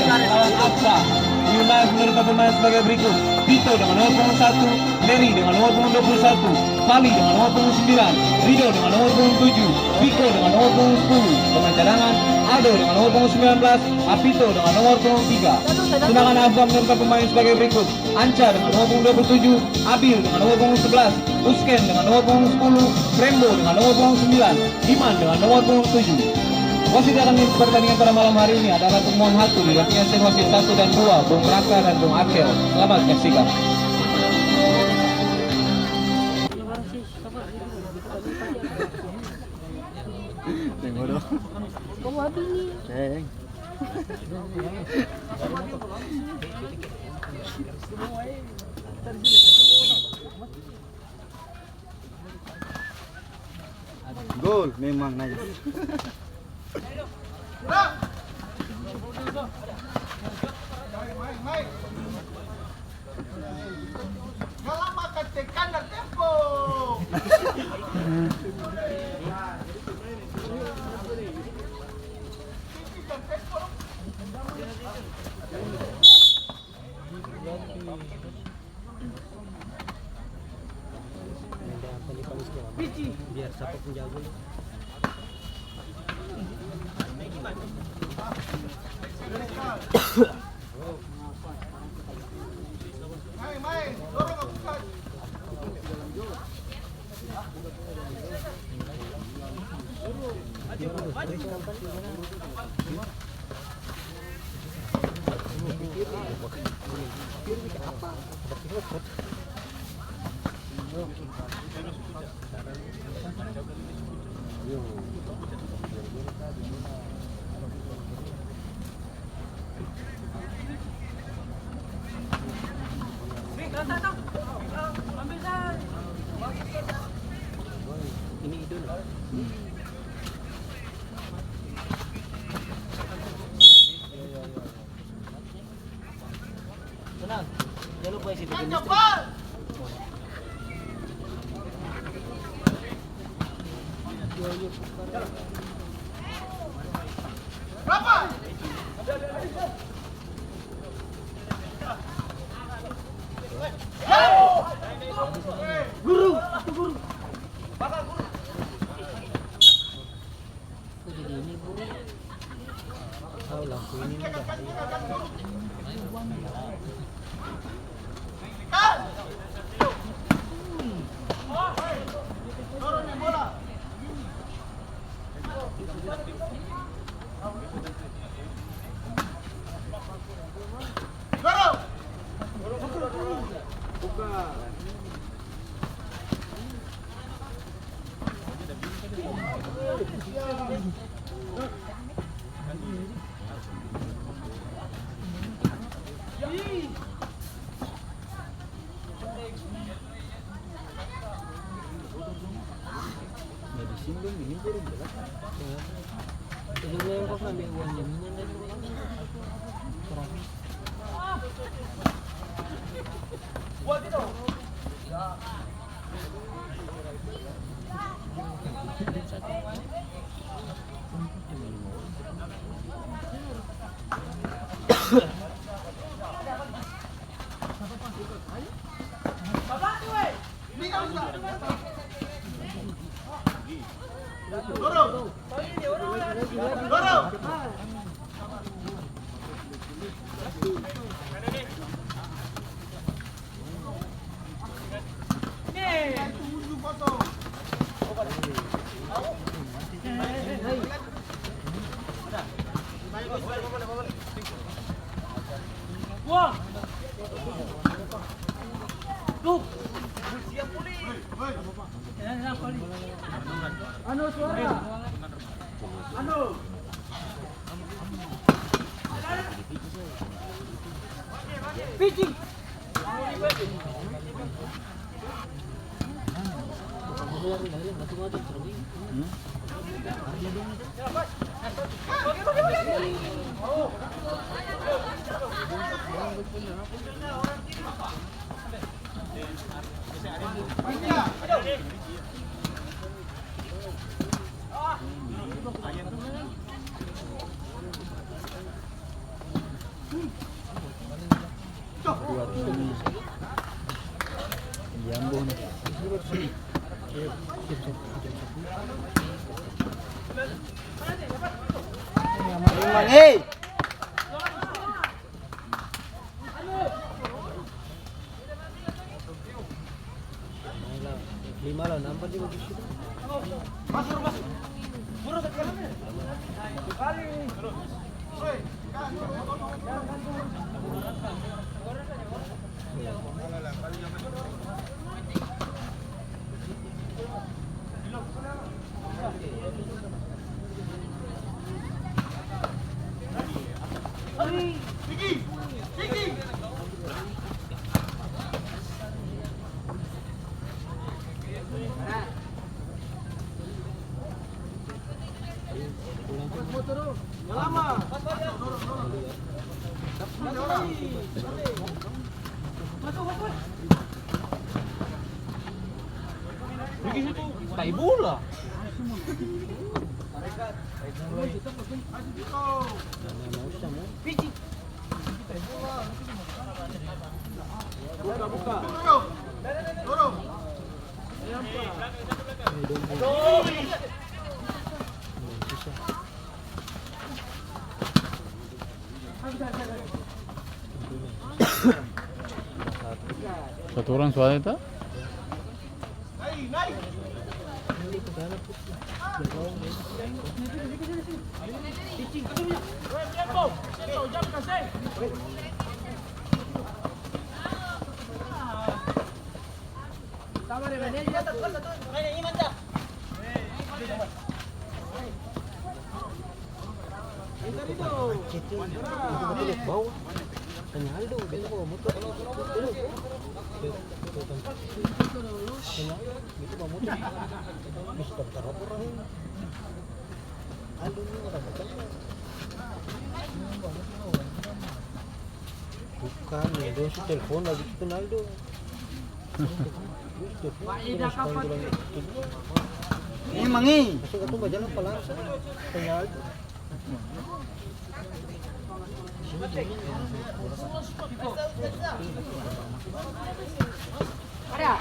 melawan Afra. Diundang menerima pemain sebagai berikut: Vito dengan nomor punggung 1, Leri dengan nomor punggung 21, Pali dengan nomor punggung 9, Rido dengan nomor punggung 7, Viko dengan nomor punggung 10. Pemain cadangan: Aldo dengan nomor punggung 19, Apito dengan nomor punggung 3. Sedangkan Afra menerima pemain sebagai berikut: Anca dengan nomor punggung 27, Abil dengan nomor punggung 11, Usken dengan nomor punggung 10, Rembo dengan nomor punggung 9, Iman dengan nomor punggung 7. Wasit akan pertandingan pada malam hari ini adalah Bung Mohon Hatu, didampingi wasit 1 dan 2, Bung Raka dan Bung Akel. Selamat menyaksikan. Gol memang nice. Biar siapa pun jago. Ini idol. Tenang, jangan lupa isi bagian listrik. Berapa? Guru, itu guru. Kok jadi ini guru? Oh, lampu ini nih. Turun bola. Singgung ini baru jelas. Ini yang kok ambil uangnya ini dan terakhir. Buat itu. Bapak tuh, ini kan sudah. Dorong. Dorong. Wah. Tuh. Siap pulih. Anu suara. Anu. Pitching. Mang. Hey. Lima lah, nampak dia begitu. Tai bola. Satu orang soalnya itu? Bau. Tanya Aldo, gitu bawa motor. Gitu bawa motor. Mister terapur lah ini. Aldo ni orang macam mana? Bukan, dia si telepon lagi kita Aldo. Ini mangi. Masuk ke tu jalan pelan saja. Tanya Aldo. Ada.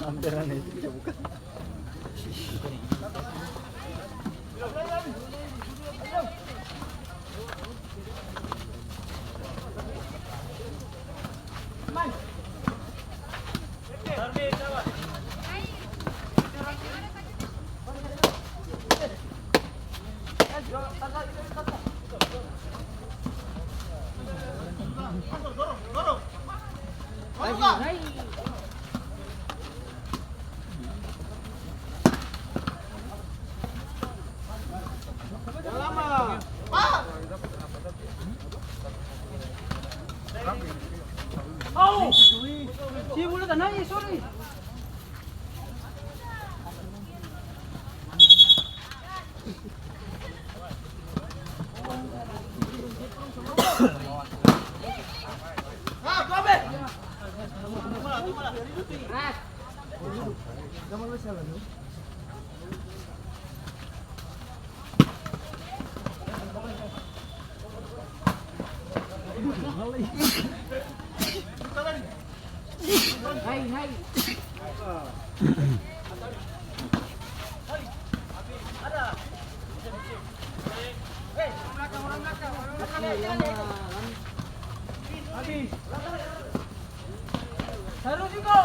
Ambiran itu bisa buka. Si boleh tak naik, sorry. Hai, hai. Habis. Taruh Diko.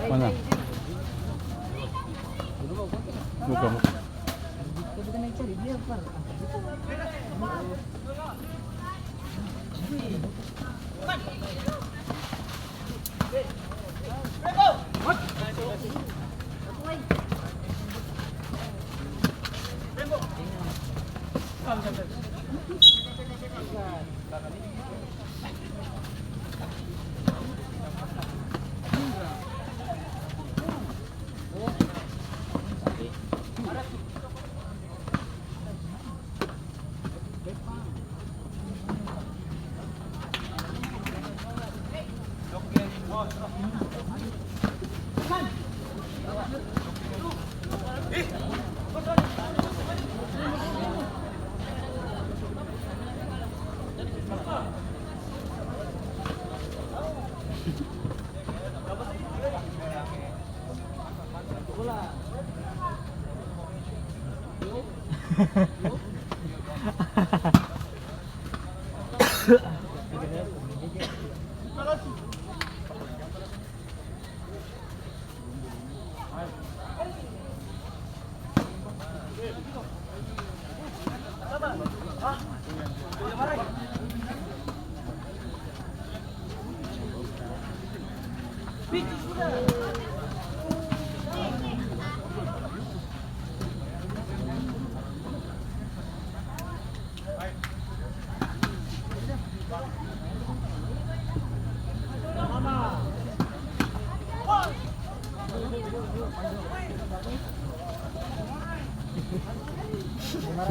Mana? Buka, buka. Go.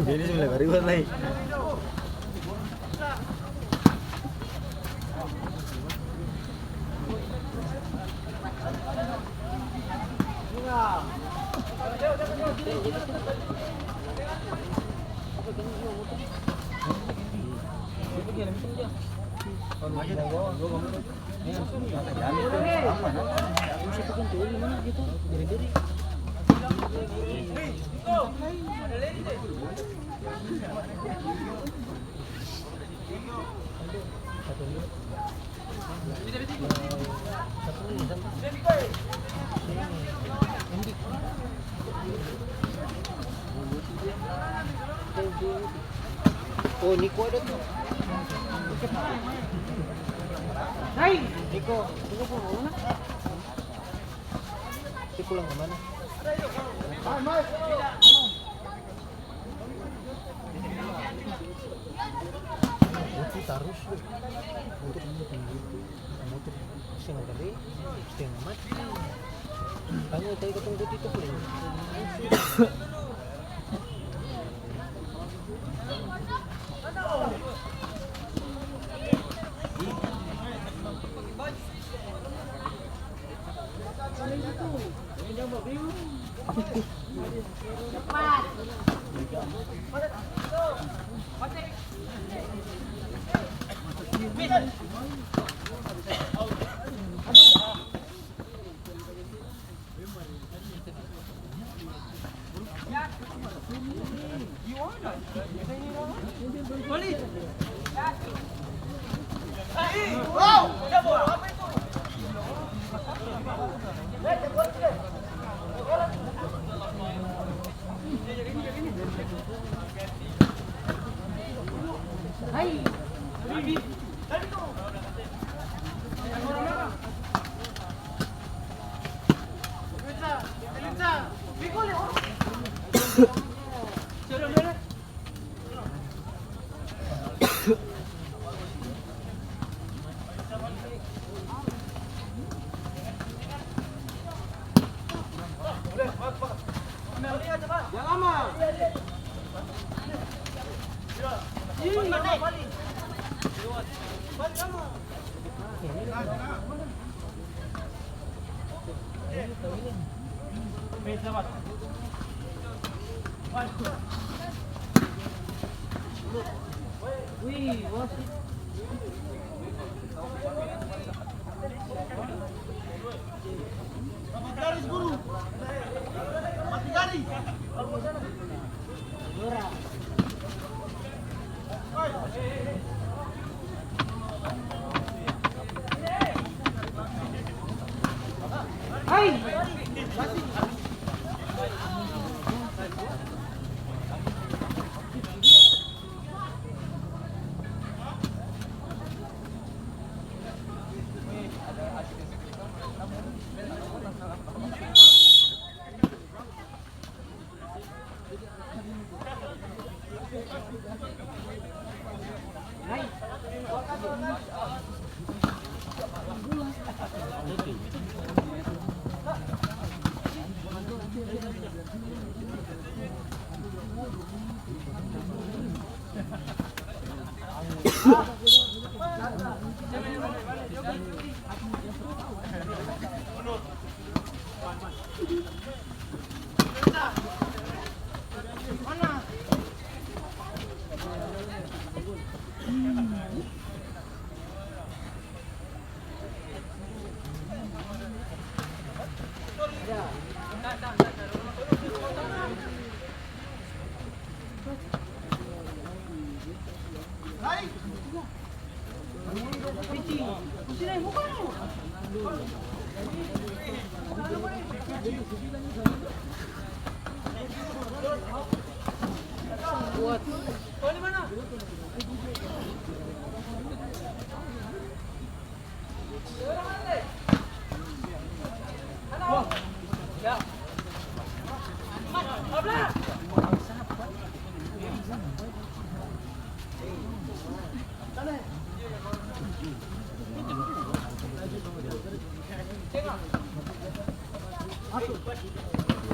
Jadi sebelah baru buat lagi. Oh, Nico ada tuh. Hai. Nico pulang kemana? Dia pulang kemana? Taruh untuk motor setengah kali setengah mati. Kamu tadi ketemu itu belum?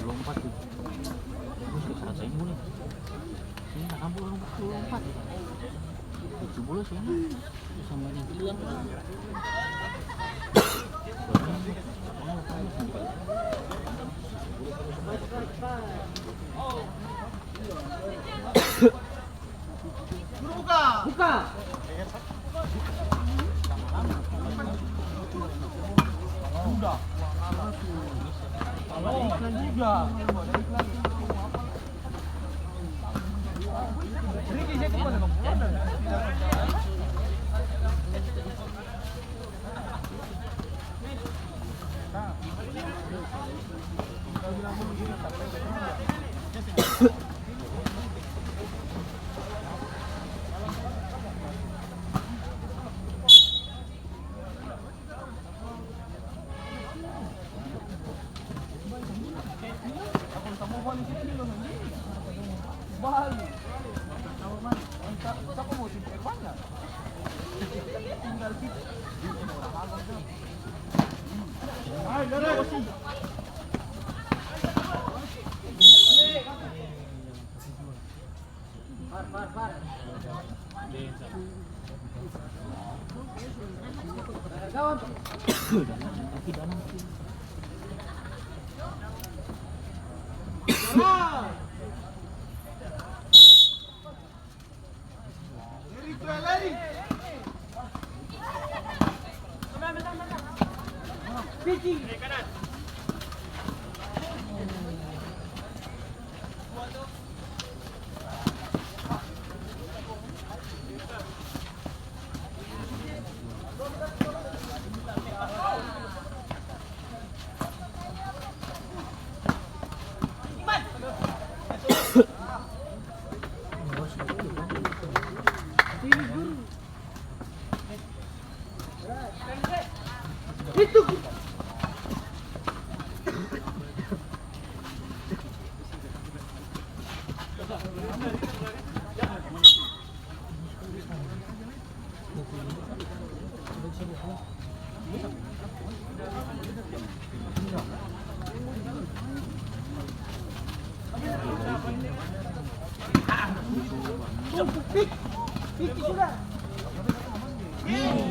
lompat tuh. Selesai mulu. Ini nak kampung lompat. Itu bola sini. Sama yang hilang. Buka.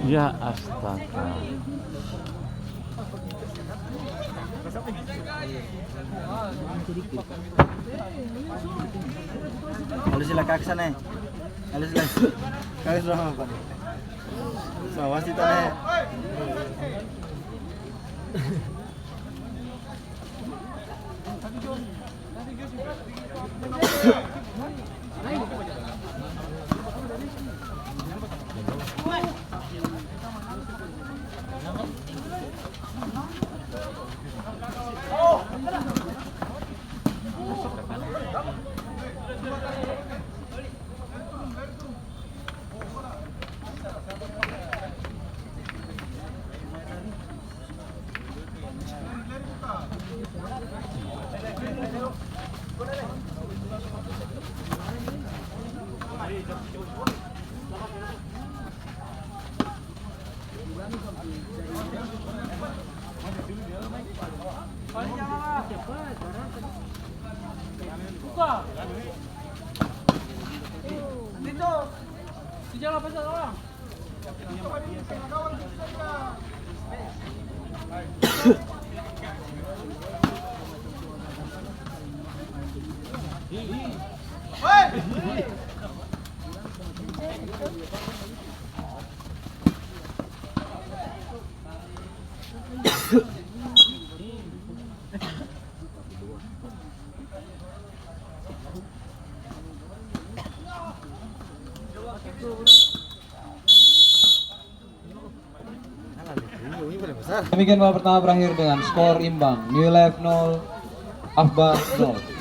Ya astaga. Halus sila kaksa na eh. Halus lang. Kaksa na pa. So, wasita na eh. Buka. Dito. Di jangan pasal orang. Ini paling besar. Demikian babak pertama berakhir dengan skor imbang. New Life 0, Akbar 0.